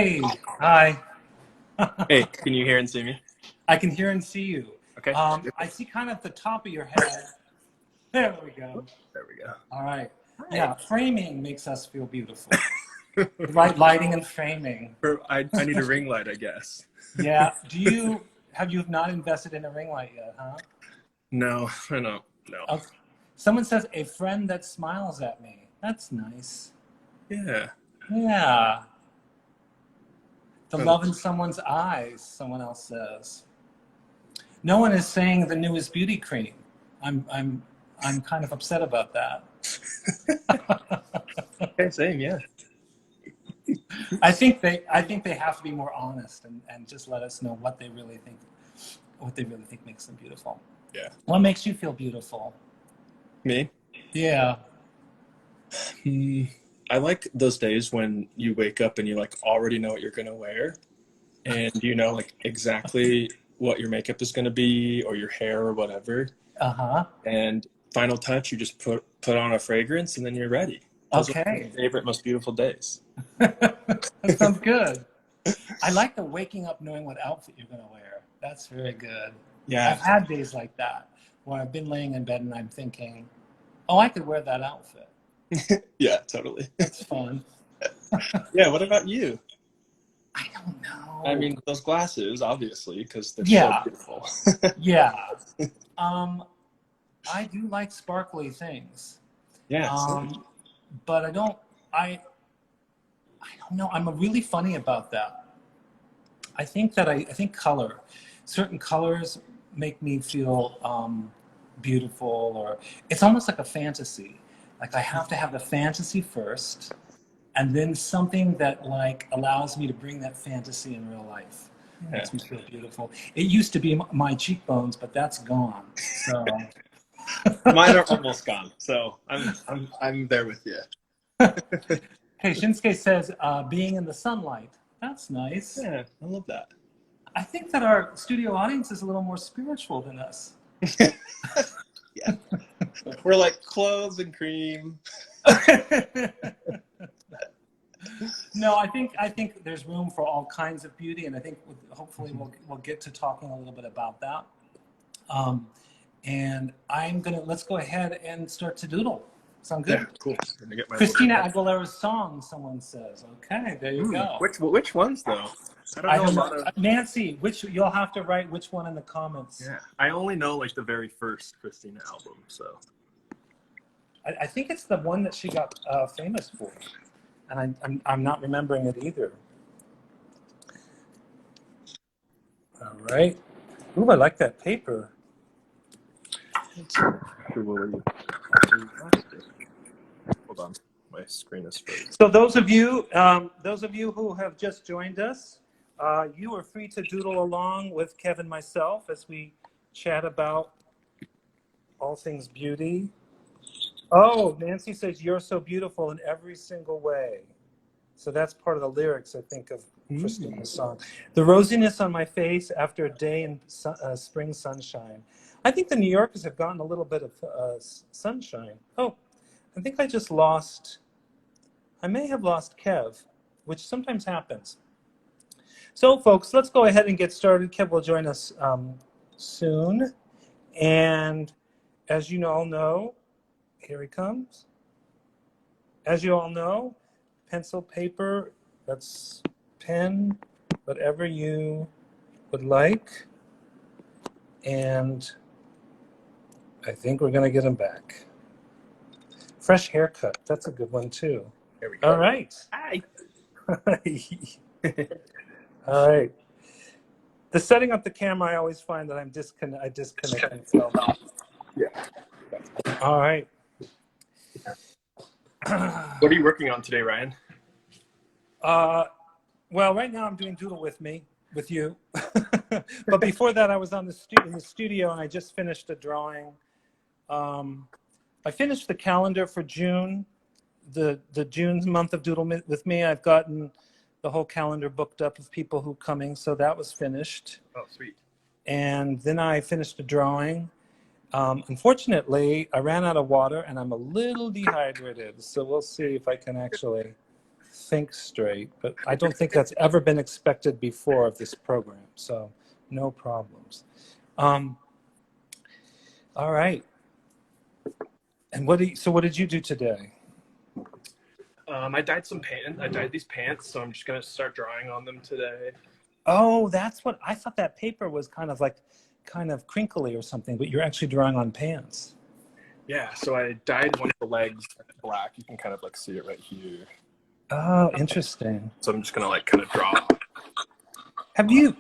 Hey, hi. Hey, can you hear and see me? I can hear and see you. Okay. I see kind of the top of your head. There we go. There we go. All right. Hi. Yeah, framing makes us feel beautiful. Lighting and framing. I need a ring light, I guess. Yeah. Have you not invested in a ring light yet, huh? No, I don't. No. Okay. Someone says a friend that smiles at me. That's nice. Yeah. Yeah. The Um, love in someone's eyes, someone else says. No one is saying the newest beauty cream. I'm kind of upset about that. okay, same. Yeah. I think they have to be more honest and just let us know what they really think makes them beautiful. Yeah. What makes you feel beautiful? Me? Yeah. I like those days when you wake up and you like already know what you're gonna wear, and you know like exactly what your makeup is gonna be or your hair or whatever. Uh-huh. And final touch, you just put on a fragrance and then you're ready. Those are my Okay. favorite, most beautiful days. That sounds good. I like the waking up knowing what outfit you're going to wear. That's very good. Yeah. I've had days like that where I've been laying in bed and I'm thinking, oh, I could wear that outfit. Yeah, totally. That's fun. Yeah, what about you? I don't know. I mean, those glasses, obviously, because they're so Yeah. beautiful. Yeah. I do like sparkly things. Yeah, But I don't know. I'm really funny about that. I think color, certain colors make me feel beautiful, or it's almost like a fantasy. Like I have to have the fantasy first, and then something that like allows me to bring that fantasy in real life. yeah. Makes me feel beautiful. It used to be my cheekbones, but that's gone. So Mine are almost gone, so I'm there with you. hey, Shinsuke says being in the sunlight. That's nice. Yeah, I love that. I think that our studio audience is a little more spiritual than us. Yeah, we're like clothes and cream. No, I think there's room for all kinds of beauty, and I think hopefully we'll get to talking a little bit about that. And let's go ahead and start to doodle. Sound good? Yeah, cool. I'm gonna get my Christina little... Aguilera's song, someone says. Okay, there you go. Which ones though? I don't know. Nancy, you'll have to write which one in the comments. Yeah, I only know like the very first Christina album, so. I think it's the one that she got famous for, and I'm not remembering it either. All right. Ooh, I like that paper. Hold on, my screen is frozen. So those of you who have just joined us, you are free to doodle along with Kev and myself as we chat about all things beauty. Oh, Nancy says you're so beautiful in every single way. So that's part of the lyrics, I think, of Christina's song. The rosiness on my face after a day in spring sunshine. I think the New Yorkers have gotten a little bit of sunshine. Oh, I think I may have lost Kev, which sometimes happens. So, folks, let's go ahead and get started. Kev will join us soon. And as you all know, here he comes. As you all know, pencil, paper, that's pen, whatever you would like. And I think we're going to get him back. Fresh haircut. That's a good one, too. There we go. All right. Hi. All right. The setting up the camera, I always find that I disconnect myself. Yeah. All right. What are you working on today, Ryan? Well, right now I'm doing Doodle with you. But before that, I was in the studio, and I just finished a drawing. I finished the calendar for June, the June month of Doodle with me. I've gotten the whole calendar booked up of people who are coming, so that was finished. Oh, sweet. And then I finished a drawing. Unfortunately, I ran out of water, and I'm a little dehydrated, so we'll see if I can actually think straight, but I don't think that's ever been expected before of this program, so no problems. All right. And what did you do today? I dyed some paint. I dyed these pants, so I'm just gonna start drawing on them today. Oh, that's what I thought. That paper was kind of crinkly or something, but you're actually drawing on pants. Yeah, so I dyed one of the legs black. You can kind of like see it right here. Oh, interesting. So I'm just gonna like kind of draw. Have you?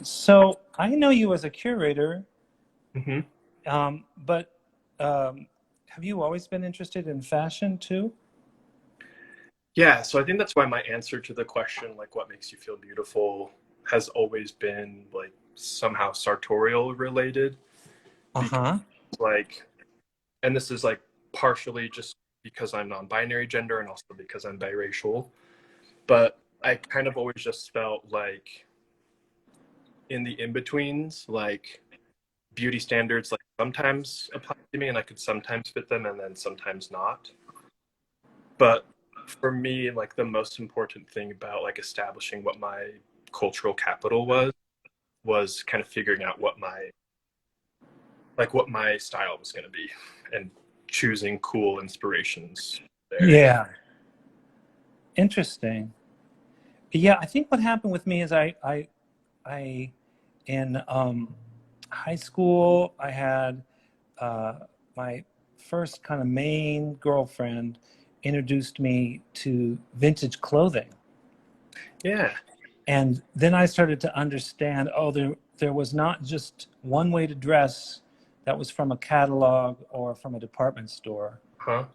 So I know you as a curator, Mm-hmm. but have you always been interested in fashion too? Yeah, so I think that's why my answer to the question, like what makes you feel beautiful, has always been like somehow sartorial related. Because Uh-huh. like, and this is like partially just because I'm non-binary gender and also because I'm biracial, but I kind of always just felt like in the in-betweens, like beauty standards like sometimes apply to me and I could sometimes fit them and then sometimes not. But for me, like the most important thing about like establishing what my cultural capital was kind of figuring out what my style was going to be and choosing cool inspirations there. Yeah. Interesting. Yeah, I think what happened with me is I in high school I had my first kind of main girlfriend introduced me to vintage clothing. Yeah. And then I started to understand, oh, there was not just one way to dress that was from a catalog or from a department store, Huh?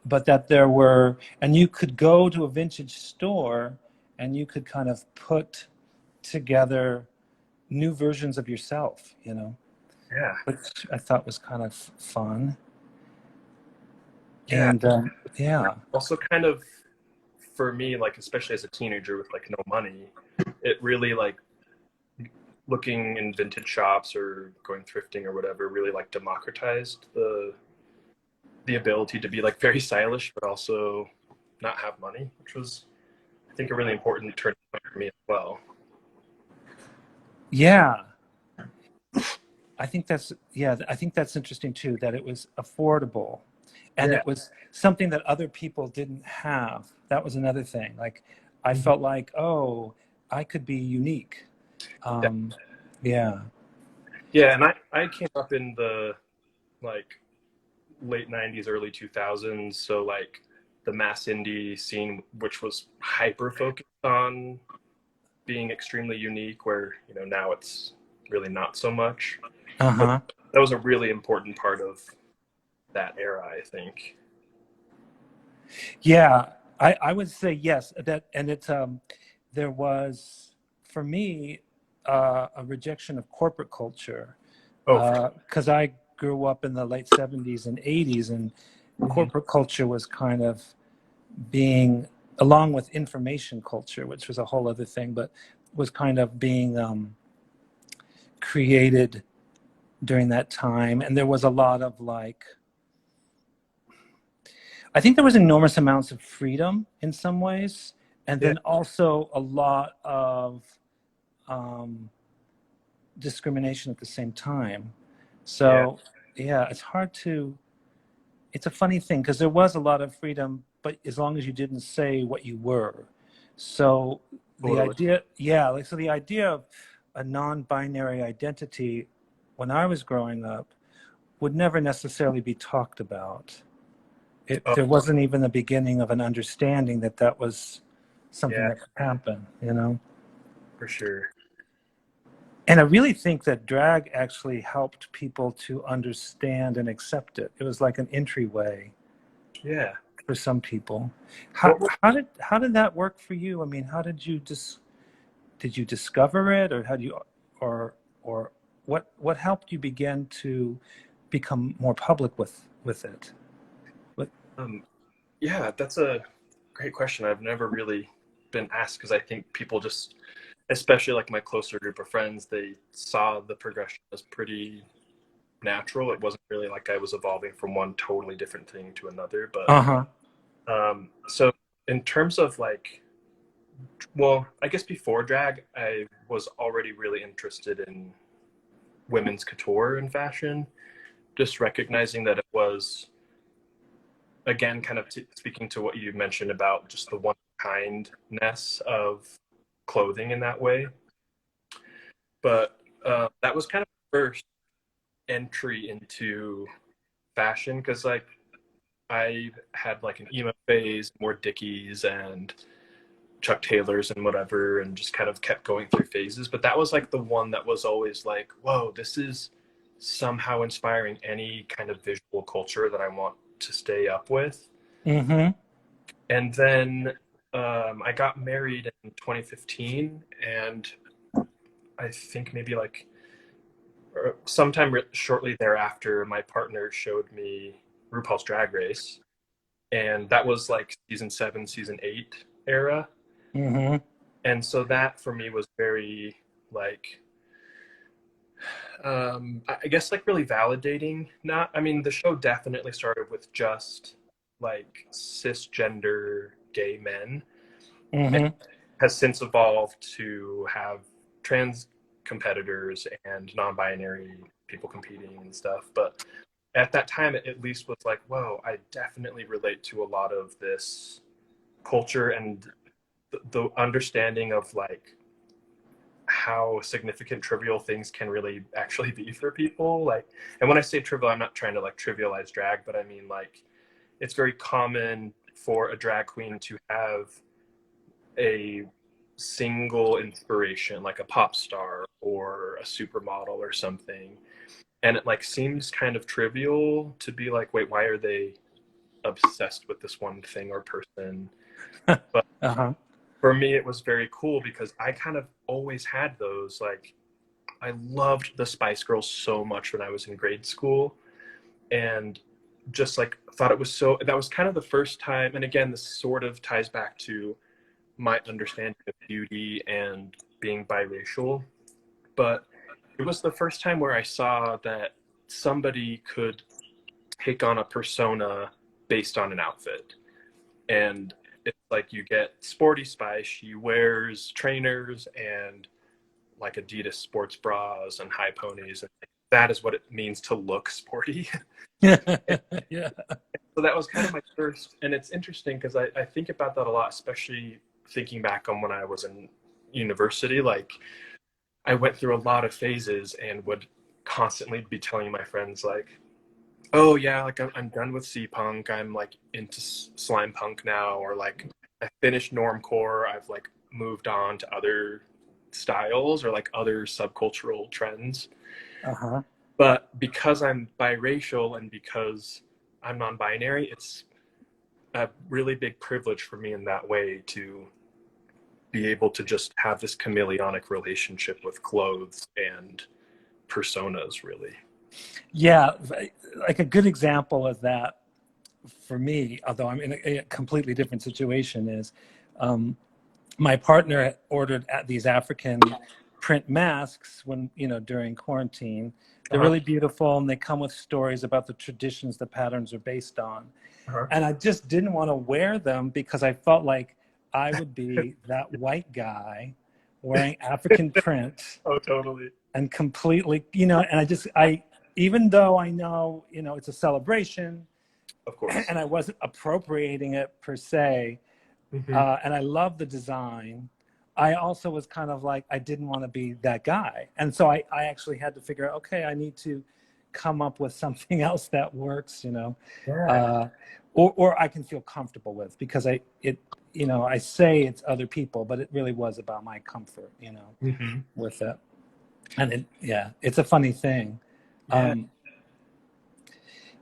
but that there were, and you could go to a vintage store and you could kind of put together new versions of yourself, Yeah. which I thought was kind of fun. Yeah. And yeah, Also kind of for me, like especially as a teenager with like no money, it really like looking in vintage shops or going thrifting or whatever really like democratized the ability to be like very stylish but also not have money, which was I think a really important turning point for me as well. yeah, I think that's interesting too, that it was affordable and Yeah. it was something that other people didn't have. That was another thing. Like I Mhm. felt like, oh, I could be unique. Yeah. Um, yeah. Yeah, and I came up in the like late 90s, early 2000s, so like the mass indie scene, which was hyper focused on being extremely unique, where now it's really not so much. But Uh-huh. that was a really important part of that era, I think. Yeah, I would say yes. That and it's there was for me a rejection of corporate culture Oh, for because I grew up in the late '70s and '80s, and sure. corporate culture was kind of being, along with information culture, which was a whole other thing, but was kind of being created during that time, and there was a lot of like I think there was enormous amounts of freedom in some ways, and Yeah, then also a lot of um, discrimination at the same time. yeah, So, yeah, it's hard to. It's a funny thing because there was a lot of freedom, but as long as you didn't say what you were. So the totally. idea, yeah, like so the idea of a non-binary identity when I was growing up would never necessarily be talked about. Oh, There wasn't even the beginning of an understanding that that was something yeah, that could happen. for sure. And I really think that drag actually helped people to understand and accept it. It was like an entryway Yeah. for some people. How, What were, how did that work for you? I mean, how did you discover it, or how do you, or what helped you begin to become more public with it? What, um, yeah, that's a great question. I've never really been asked because I think people just, especially like my closer group of friends, they saw the progression as pretty natural. It wasn't really like I was evolving from one totally different thing to another. But uh-huh. so in terms of like, well, I guess before drag, I was already really interested in women's couture and fashion, just recognizing that it was, again, kind of speaking to what you mentioned about just the one kindness of clothing in that way. But that was kind of the first entry into fashion because, like, I had like an emo phase, more Dickies and Chuck Taylors and whatever, and just kind of kept going through phases. But that was like the one that was always like, whoa, this is somehow inspiring any kind of visual culture that I want to stay up with. Mm-hmm. And then I got married in 2015, and I think maybe like sometime shortly thereafter, my partner showed me RuPaul's Drag Race, and that was like season 7, season 8 era. Mm-hmm. And so that for me was very like, I guess like really validating. Not, I mean, the show definitely started with just like cisgender gay men, and Mm-hmm. has since evolved to have trans competitors and non-binary people competing and stuff. But at that time, it at least was like, whoa, I definitely relate to a lot of this culture and the understanding of like how significant trivial things can really actually be for people. Like, and when I say trivial, I'm not trying to like trivialize drag, but I mean like it's very common for a drag queen to have a single inspiration, like a pop star or a supermodel or something, and it like seems kind of trivial to be like, wait, why are they obsessed with this one thing or person? But Uh-huh. for me it was very cool because I kind of always had those. Like, I loved the Spice Girls so much when I was in grade school, and just like thought it was so, that was kind of the first time. And again, this sort of ties back to my understanding of beauty and being biracial, but it was the first time where I saw that somebody could take on a persona based on an outfit. And it's like you get Sporty Spice, she wears trainers and like Adidas sports bras and high ponies. And that is what it means to look sporty. Yeah. So that was kind of my first. And it's interesting because I think about that a lot, especially thinking back on when I was in university. Like, I went through a lot of phases and would constantly be telling my friends, like, oh yeah, like I'm done with C punk. I'm like into slime punk now, or like I finished normcore. I've like moved on to other styles or like other subcultural trends. Uh-huh. But because I'm biracial and because I'm non-binary, it's a really big privilege for me in that way to be able to just have this chameleonic relationship with clothes and personas, really. Yeah, like a good example of that for me, although I'm in a completely different situation, is um, my partner ordered these African print masks when, during quarantine. They're Uh-huh. really beautiful and they come with stories about the traditions the patterns are based on. Uh-huh. And I just didn't want to wear them because I felt like I would be that white guy wearing African print Oh, totally. and completely, and even though I know, it's a celebration Of course. and I wasn't appropriating it per se, Mm-hmm. and I love the design, I also was kind of like, I didn't want to be that guy. And so I actually had to figure out, okay, I need to come up with something else that works, Yeah. uh, or I can feel comfortable with, because I say it's other people, but it really was about my comfort, Mm-hmm. with it. And it's a funny thing. Yeah. Um,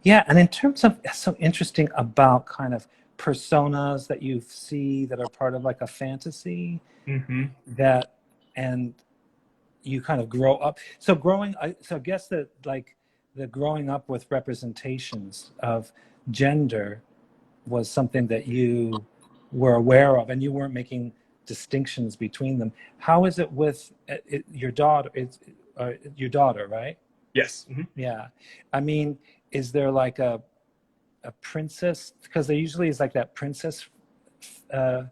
yeah, and in terms of, it's so interesting about kind of personas that you see that are part of like a fantasy Mm-hmm. that, and you kind of grow up. So I guess that like the growing up with representations of gender was something that you were aware of, and you weren't making distinctions between them. How is it with your daughter? It's your daughter, right? Yes. Mm-hmm. Yeah. I mean, is there like a princess? Because there usually is like that princess uh,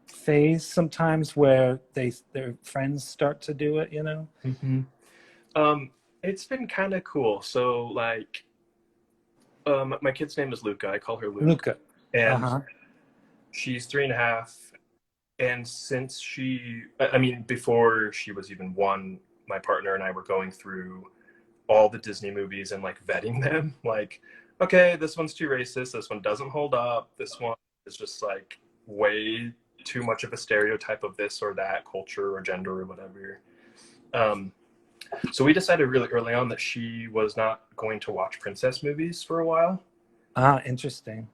phase sometimes where their friends start to do it, you know? Mm-hmm. It's been kind of cool. So like, my kid's name is Luca. I call her Luke, Luca. and Uh-huh. she's 3.5. And since I mean, before she was even one, my partner and I were going through all the Disney movies and like vetting them. Like, okay, this one's too racist. This one doesn't hold up. This one is just like way too much of a stereotype of this or that culture or gender or whatever. Um, so we decided really early on that she was not going to watch princess movies for a while. Ah, interesting.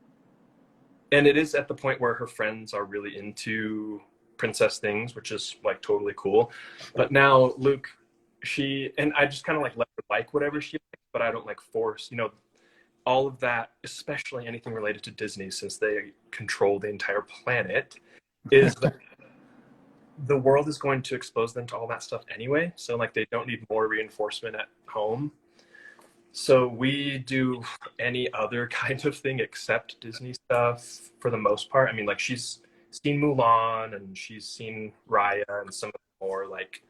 And it is at the point where her friends are really into princess things, which is like totally cool. But now Luke, and I just kind of like let her like whatever she likes, but I don't like force, all of that, especially anything related to Disney, since they control the entire planet, is that the world is going to expose them to all that stuff anyway. So like they don't need more reinforcement at home. So we do any other kind of thing except Disney stuff for the most part. I mean, like she's seen Mulan and she's seen Raya and some of the more like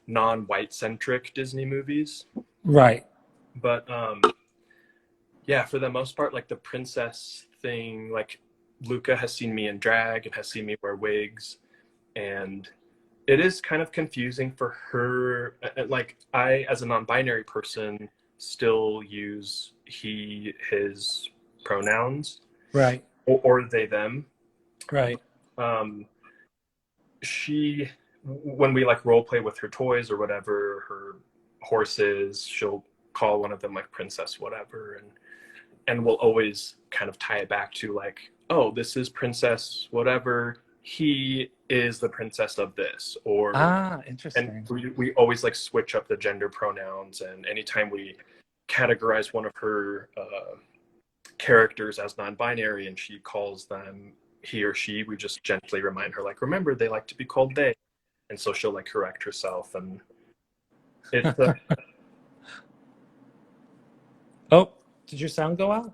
non-white centric Disney movies. Right. But yeah, for the most part, like the princess thing, like Luca has seen me in drag and has seen me wear wigs, and it is kind of confusing for her. Like I, as a non-binary person, still use he, his pronouns, Right. or they, them. Right. Um, she, when we like role play with her toys or whatever, her horses, she'll call one of them like princess whatever, and we'll always kind of tie it back to like, oh, this is princess whatever, he is the princess of this, or Ah, and interesting. we always like switch up the gender pronouns. And anytime we categorize one of her characters as non-binary and she calls them he or she, we just gently remind her like, remember, they like to be called they. And so she'll like correct herself. And it's Oh, did your sound go out?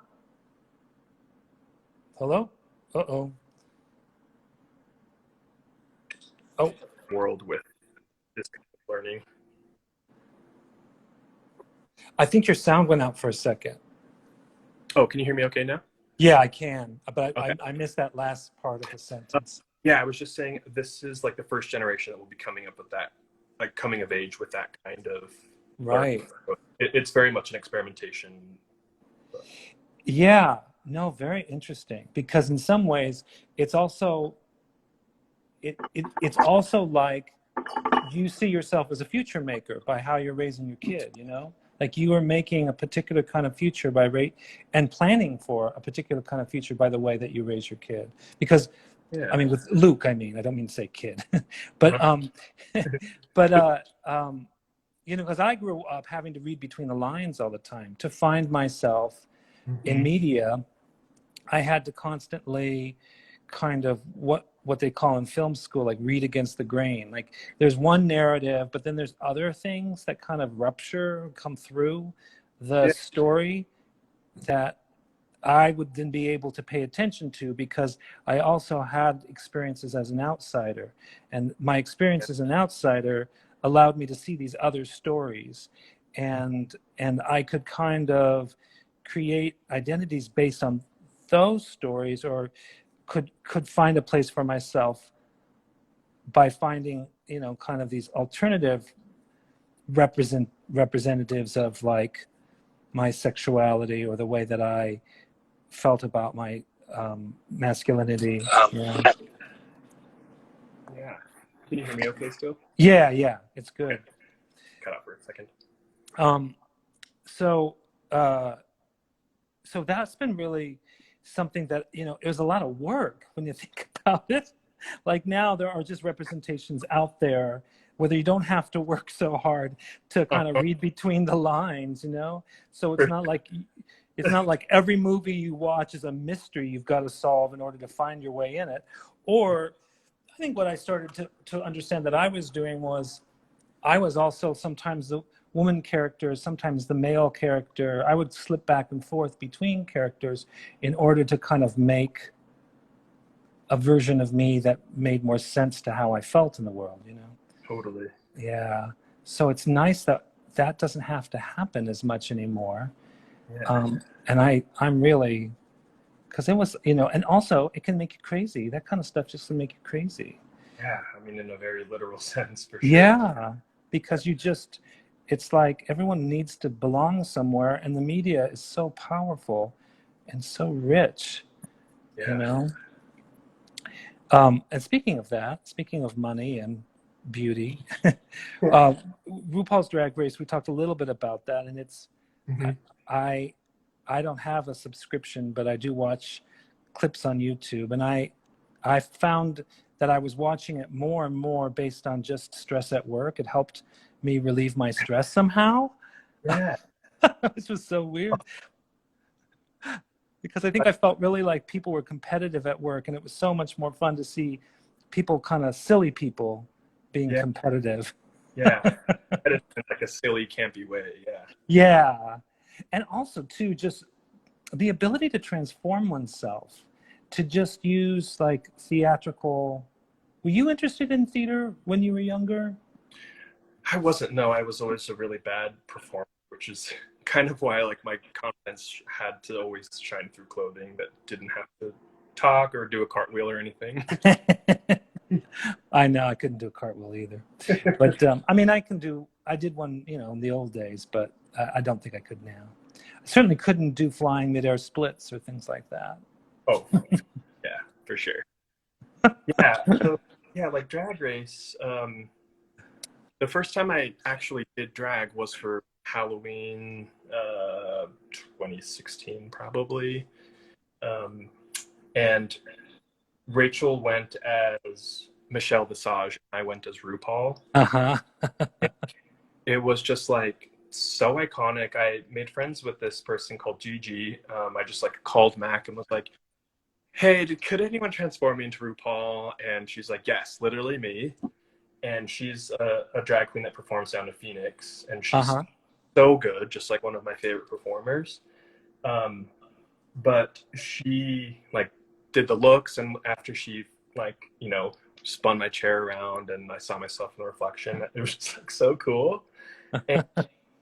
Hello? Uh-oh. Oh, world with this kind of learning. I think your sound went out for a second. Oh, can you hear me okay now? Yeah, I can, but Okay. I missed that last part of the sentence. Yeah, I was just saying this is like the first generation that will be coming up with that, like coming of age with that kind of learning. Right. It's very much an experimentation. Yeah, no, very interesting. Because in some ways, it's also it's also like you see yourself as a future maker by how you're raising your kid, you know? Like you are making a particular kind of future by rate and planning for a particular kind of future by the way that you raise your kid. Because Yeah. I mean, with Luke, I mean, I don't mean to say kid, but but you know, because I grew up having to read between the lines all the time to find myself in media. I had to constantly kind of what they call in film school, like read against the grain. Like there's one narrative, but then there's other things that kind of rupture, come through the story that I would then be able to pay attention to, because I also had experiences as an outsider. And my experience as an outsider allowed me to see these other stories. And I could kind of create identities based on those stories, or could find a place for myself by finding, you know, kind of these alternative representatives of like my sexuality or the way that I felt about my masculinity. Yeah. Yeah. Can you hear me okay still? Yeah, it's good. Cut out for a second. So so that's been really something that, you know, it was a lot of work when you think about it. Like now there are just representations out there, whether you don't have to work so hard to kind of read between the lines, you know? So it's not like every movie you watch is a mystery you've got to solve in order to find your way in it. Or I think what I started to understand that I was doing was I was also sometimes the woman character, sometimes the male character. I would slip back and forth between characters in order to kind of make a version of me that made more sense to how I felt in the world, you know? Totally. Yeah. So it's nice that that doesn't have to happen as much anymore. Yeah. And I'm really, because it was, you know, and also it can make you crazy. That kind of stuff just can make you crazy. Yeah. I mean, in a very literal sense, for sure. Yeah. Because you just, it's like everyone needs to belong somewhere, and the media is so powerful and so rich, you Yeah. know? And speaking of that, speaking of money and beauty, uh, RuPaul's Drag Race, we talked a little bit about that, and it's, Hmm. I, I don't have a subscription, but I do watch clips on YouTube, and I found that I was watching it more and more based on just stress at work. It helped me relieve my stress somehow, Yeah. which was so weird because I think I felt really like people were competitive at work, and it was so much more fun to see people, kind of silly people, being Yeah. competitive. Yeah. But it's in like a silly, campy way. Yeah. Yeah. And also, too, just the ability to transform oneself, to just use like theatrical. Were you interested in theater when you were younger? I wasn't. No, I was always a really bad performer, which is kind of why like my confidence had to always shine through clothing that didn't have to talk or do a cartwheel or anything. I know I couldn't do a cartwheel either, but I mean, I did one, you know, in the old days, but I don't think I could now. I certainly couldn't do flying midair splits or things like that. Oh, yeah, for sure. Yeah. So yeah, like Drag Race. The first time I actually did drag was for Halloween, 2016 probably. Um, and Rachel went as Michelle Visage, and I went as RuPaul. Uh-huh. It was just like so iconic. I made friends with this person called Gigi. I just like called Mac and was like, "Hey, could anyone transform me into RuPaul?" And she's like, "Yes, literally me." And she's a drag queen that performs down to Phoenix, and she's Uh-huh. so good, just like one of my favorite performers. Um, but she like did the looks, and after she like spun my chair around and I saw myself in the reflection, it was just like so cool. And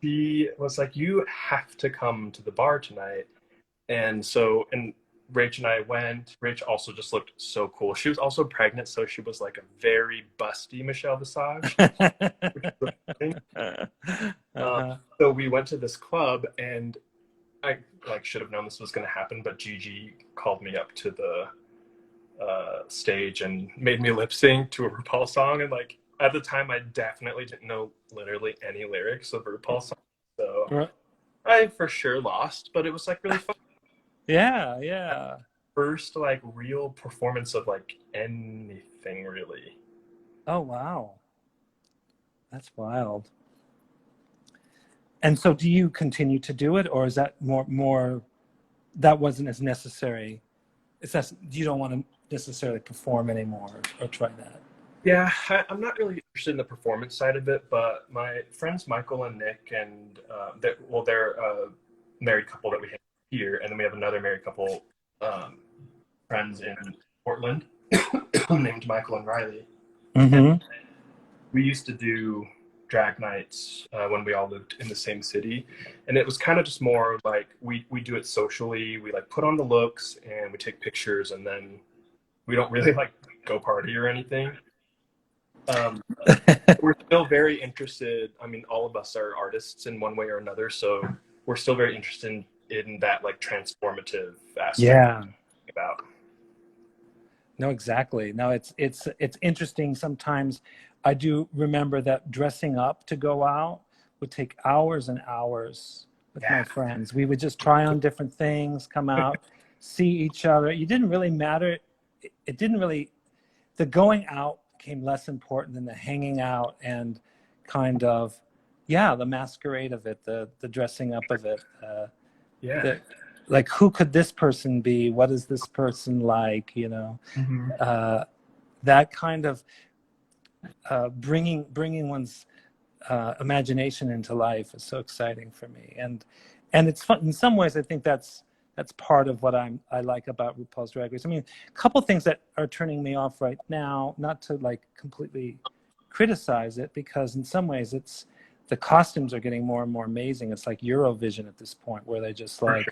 she was like, "You have to come to the bar tonight." And Rach and I went. Rach also just looked so cool. She was also pregnant, so she was like a very busty Michelle Visage, which was amazing. Um, Uh-huh. so we went to this club, and I like should have known this was going to happen, but Gigi called me up to the stage and made me lip sync to a RuPaul song. And like at the time, I definitely didn't know literally any lyrics of RuPaul song, so I for sure lost. But it was like really fun. Yeah, yeah. First like real performance of like anything really. Oh, wow. That's wild. And so do you continue to do it, or is that more that wasn't as necessary? It's that you don't want to necessarily perform anymore, or try that. Yeah, I'm not really interested in the performance side of it, but my friends Michael and Nick, and they're a married couple that we have here, and then we have another married couple, um, friends in Portland named Michael and Riley. And Mm-hmm. we used to do drag nights when we all lived in the same city, and it was kind of just more like we do it socially. We like put on the looks and we take pictures, and then we don't really like go party or anything. Um, we're still very interested. I mean, all of us are artists in one way or another, so we're still very interested in that like transformative aspect Yeah. about. No, exactly. No, it's interesting. Sometimes I do remember that dressing up to go out would take hours and hours with my Yeah, friends. We would just try on different things, come out, see each other. It didn't really matter. It didn't really, the going out became less important than the hanging out and kind of, yeah, the masquerade of it, the dressing up of it. yeah. The, like, who could this person be? What is this person like? You know, Mm-hmm. uh, that kind of bringing one's imagination into life is so exciting for me. And it's fun in some ways. I think that's that's part of what I like about RuPaul's Drag Race. I mean, a couple things that are turning me off right now, not to like completely criticize it, because in some ways it's, the costumes are getting more and more amazing. It's like Eurovision at this point, where they just like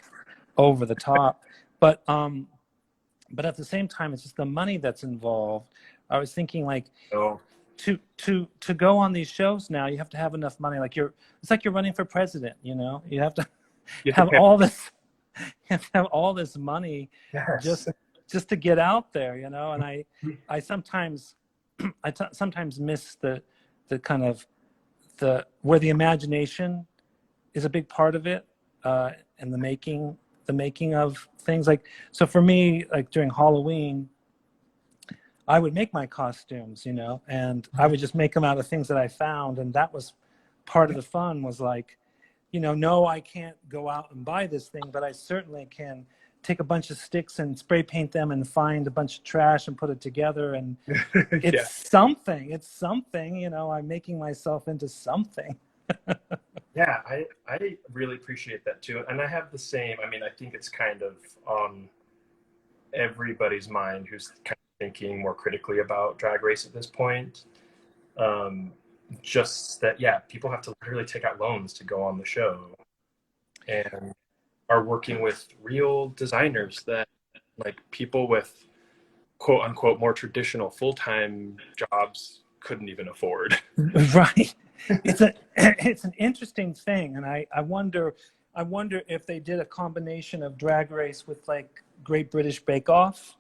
over the top. But at the same time, it's just the money that's involved. I was thinking like, Oh, to go on these shows now, you have to have enough money. Like it's like you're running for president. You know, you have to have all this, you have to have all this money yes. just to get out there. You know, and I sometimes sometimes miss the kind of where the imagination is a big part of it, and the making of things. Like, so for me, like during Halloween, I would make my costumes, you know, and I would just make them out of things that I found. And that was part of the fun, was like, you know, no, I can't go out and buy this thing, but I certainly can take a bunch of sticks and spray paint them and find a bunch of trash and put it together. And it's something, you know, I'm making myself into something. Yeah, I really appreciate that too. And I have the same, I mean, I think it's kind of on everybody's mind who's kind of thinking more critically about Drag Race at this point. Just that, yeah, people have to literally take out loans to go on the show, and are working with real designers that like people with quote unquote more traditional full-time jobs couldn't even afford. Right. It's an interesting thing, and I wonder if they did a combination of Drag Race with like Great British Bake Off.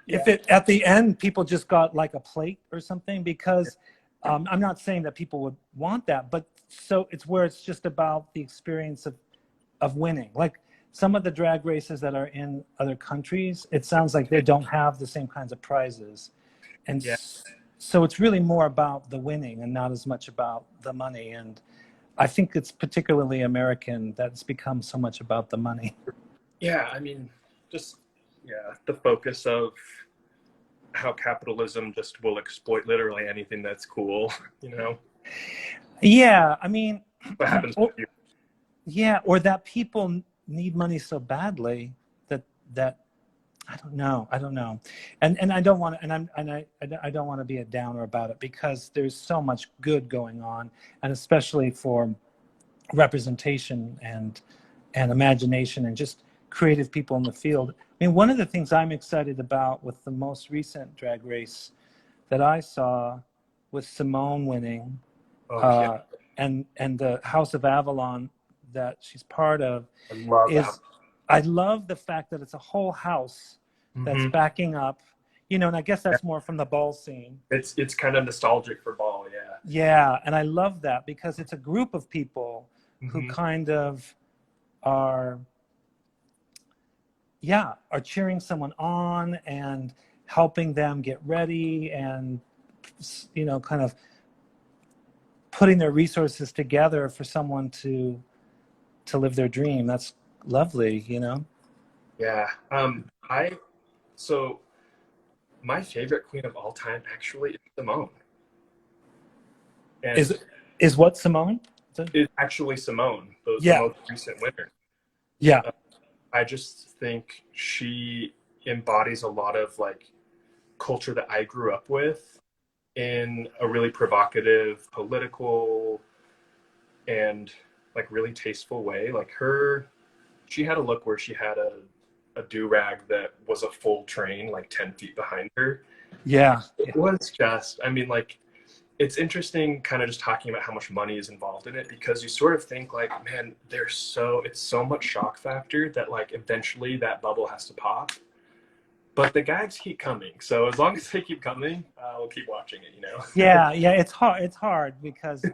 If it at the end people just got like a plate or something, because I'm not saying that people would want that, but so it's where it's just about the experience of winning. Like some of the drag races that are in other countries, it sounds like they don't have the same kinds of prizes, and so it's really more about the winning and not as much about the money. And I think it's particularly American that it's become so much about the money. Yeah, I mean, just the focus of how capitalism just will exploit literally anything that's cool, you know. Yeah, I mean, What happens with you? yeah, or that people need money so badly that I don't know, and I don't want to, I don't want to be a downer about it, because there's so much good going on, and especially for representation and imagination and just creative people in the field. I mean, one of the things I'm excited about with the most recent drag race that I saw, with Simone winning, and the House of Avalon that she's part of, I love is that. I love the fact that it's a whole house that's backing up, you know, and I guess that's more from the ball scene. It's kind of nostalgic for ball, yeah. Yeah, and I love that, because it's a group of people who kind of are cheering someone on and helping them get ready, and, you know, kind of putting their resources together for someone to live their dream. That's lovely, you know? Yeah. So my favorite queen of all time actually is Simone. And Is what, Simone? it's actually Simone, the most recent winner. Yeah. I just think she embodies a lot of like culture that I grew up with, in a really provocative, political, and like really tasteful way. Like she had a look where she had a do-rag that was a full train, like 10 feet behind her. Yeah. It was just, I mean, like, it's interesting kind of just talking about how much money is involved in it, because you sort of think like, man, it's so much shock factor that like eventually that bubble has to pop. But the gags keep coming. So as long as they keep coming, we'll keep watching it, you know? Yeah. It's hard because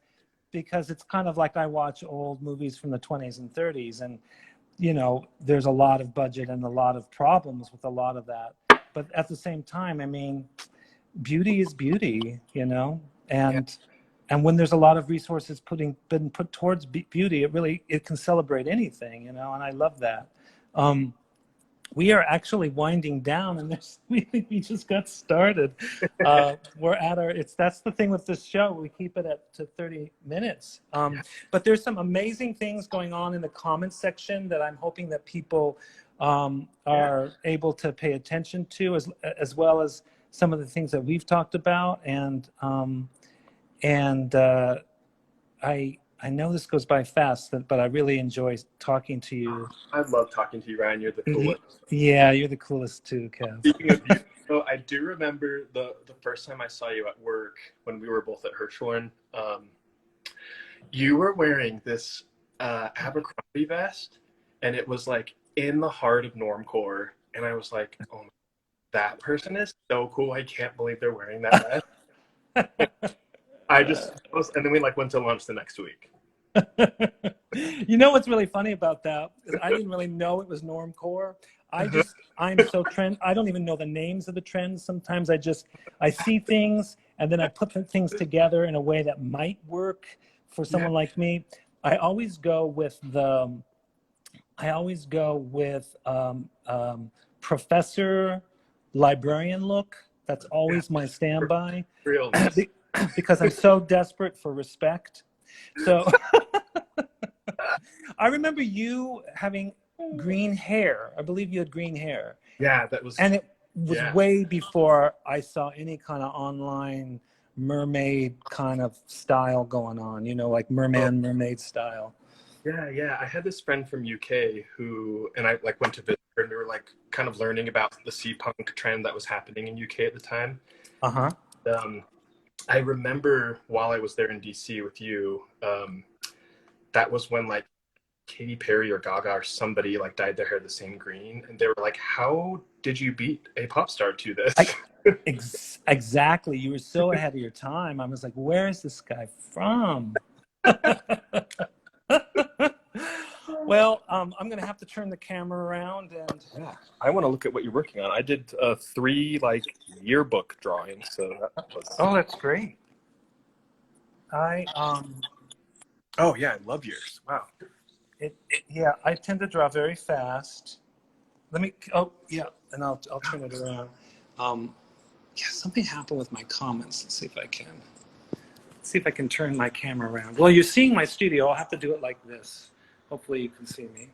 it's kind of like I watch old movies from the 20s and 30s, and, you know, there's a lot of budget and a lot of problems with a lot of that. But at the same time, I mean, beauty is beauty, you know? And when there's a lot of resources been put towards beauty, it can celebrate anything, you know? And I love that. we are actually winding down, and we just got started. We're at our, that's the thing with this show. We keep it to 30 minutes. But there's some amazing things going on in the comments section that I'm hoping that people are able to pay attention to, as well as some of the things that we've talked about. I know this goes by fast, but I really enjoy talking to you. I love talking to you, Ryan. You're the coolest. Yeah, you're the coolest too, Kev. Speaking of you, so I do remember the first time I saw you at work when we were both at Hirschhorn. You were wearing this Abercrombie vest, and it was like in the heart of normcore. And I was like, oh, that person is so cool. I can't believe they're wearing that vest. And then we like went to lunch the next week. You know what's really funny about that is I didn't really know it was normcore. I'm so trend. I don't even know the names of the trends. Sometimes I see things and then I put the things together in a way that might work for someone like me. I always go with professor librarian look. That's always my standby. Because I'm so desperate for respect. So I remember you having green hair. I believe you had green hair. Yeah, that was. And it was way before I saw any kind of online mermaid kind of style going on, you know, like mermaid style. Yeah. I had this friend from UK and I like went to visit her, and we were like kind of learning about the sea punk trend that was happening in UK at the time. I remember while I was there in DC with you, that was when like Katy Perry or Gaga or somebody like dyed their hair the same green, and they were like, "How did you beat a pop star to this?" Exactly. You were so ahead of your time. I was like, "Where is this guy from?" Well, I'm going to have to turn the camera around, and I want to look at what you're working on. I did 3 like yearbook drawings, so that was. Oh, that's great. Oh yeah, I love yours. Wow. I tend to draw very fast. And I'll turn it around. Something happened with my comments. Let's see if I can turn my camera around. Well, you're seeing my studio. I'll have to do it like this. Hopefully you can see me.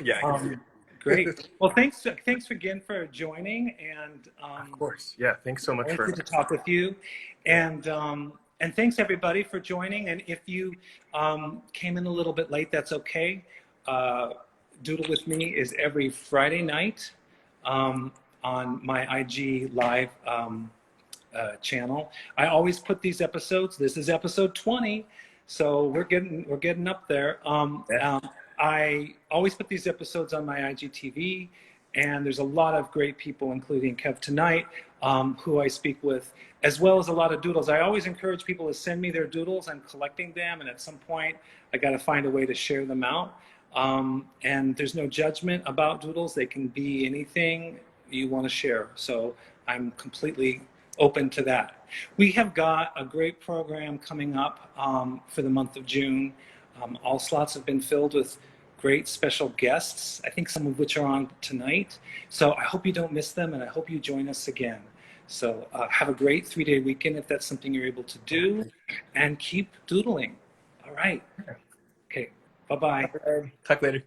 Yeah. Great. Well, thanks again for joining, and of course. Yeah. Thanks so much good to talk with you, and thanks everybody for joining. And if you came in a little bit late, that's okay. Doodle with Me is every Friday night on my IG live channel. I always put these episodes. This is episode 20, so we're getting up there. I always put these episodes on my IGTV, and there's a lot of great people, including Kev tonight, who I speak with, as well as a lot of doodles. I always encourage people to send me their doodles. I'm collecting them, and at some point, I got to find a way to share them out. And there's no judgment about doodles. They can be anything you want to share. So I'm completely open to that. We have got a great program coming up for the month of June. All slots have been filled with great special guests, I think some of which are on tonight. So I hope you don't miss them, and I hope you join us again. So have a great 3-day weekend if that's something you're able to do, and keep doodling. All right. Okay. Bye-bye. Talk later.